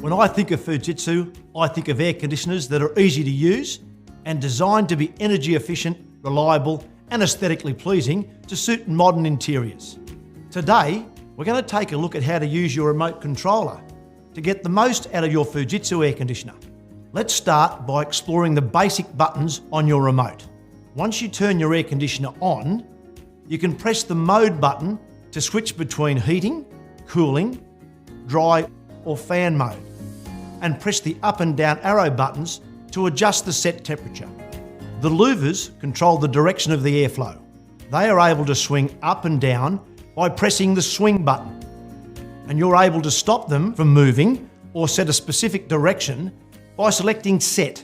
When I think of Fujitsu, I think of air conditioners that are easy to use and designed to be energy efficient, reliable and aesthetically pleasing to suit modern interiors. Today, we're going to take a look at how to use your remote controller to get the most out of your Fujitsu air conditioner. Let's start by exploring the basic buttons on your remote. Once you turn your air conditioner on, you can press the mode button to switch between heating, cooling, dry or fan mode, and press the up and down arrow buttons to adjust the set temperature. The louvers control the direction of the airflow. They are able to swing up and down by pressing the swing button, and you're able to stop them from moving or set a specific direction by selecting Set.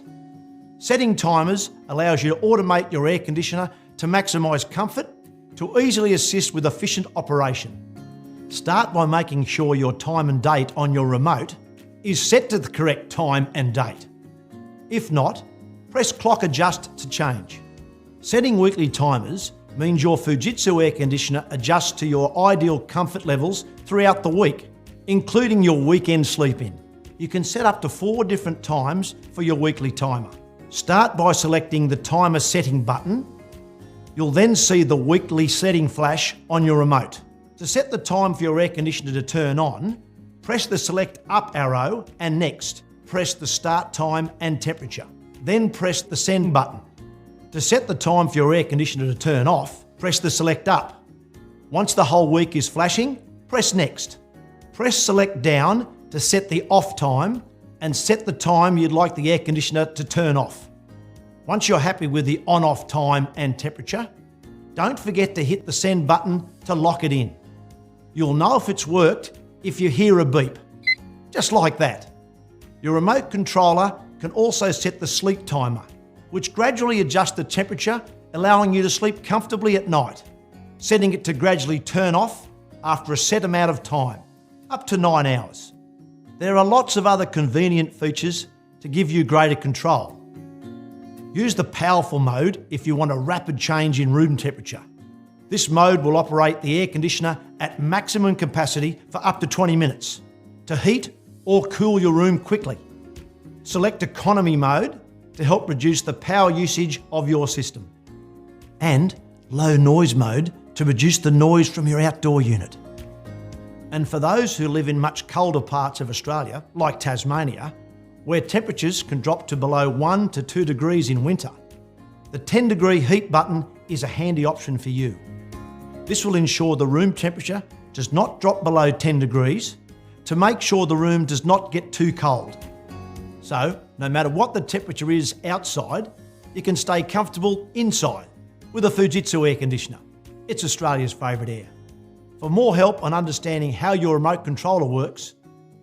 Setting timers allows you to automate your air conditioner to maximise comfort to easily assist with efficient operation. Start by making sure your time and date on your remote is set to the correct time and date. If not, press Clock Adjust to change. Setting weekly timers means your Fujitsu air conditioner adjusts to your ideal comfort levels throughout the week, including your weekend sleep-in. You can set up to 4 different times for your weekly timer. Start by selecting the timer setting button. You'll then see the weekly setting flash on your remote. To set the time for your air conditioner to turn on, press the select up arrow and next, press the start time and temperature. Then press the send button. To set the time for your air conditioner to turn off, press the select up. Once the whole week is flashing, press next. Press select down to set the off time and set the time you'd like the air conditioner to turn off. Once you're happy with the on-off time and temperature, don't forget to hit the send button to lock it in. You'll know if it's worked if you hear a beep, just like that. Your remote controller can also set the sleep timer, which gradually adjusts the temperature, allowing you to sleep comfortably at night, setting it to gradually turn off after a set amount of time, up to 9 hours. There are lots of other convenient features to give you greater control. Use the powerful mode if you want a rapid change in room temperature. This mode will operate the air conditioner at maximum capacity for up to 20 minutes to heat or cool your room quickly. Select economy mode to help reduce the power usage of your system. And low noise mode to reduce the noise from your outdoor unit. And for those who live in much colder parts of Australia, like Tasmania, where temperatures can drop to below 1 to 2 degrees in winter, the 10-degree heat button is a handy option for you. This will ensure the room temperature does not drop below 10 degrees to make sure the room does not get too cold. So, no matter what the temperature is outside, you can stay comfortable inside with a Fujitsu air conditioner. It's Australia's favourite air. For more help on understanding how your remote controller works,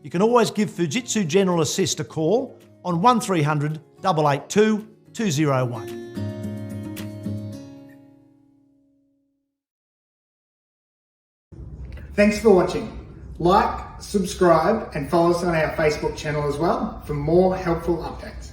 you can always give Fujitsu General Assist a call on 1300 882 201. Thanks for watching. Like, subscribe and follow us on our Facebook channel as well for more helpful updates.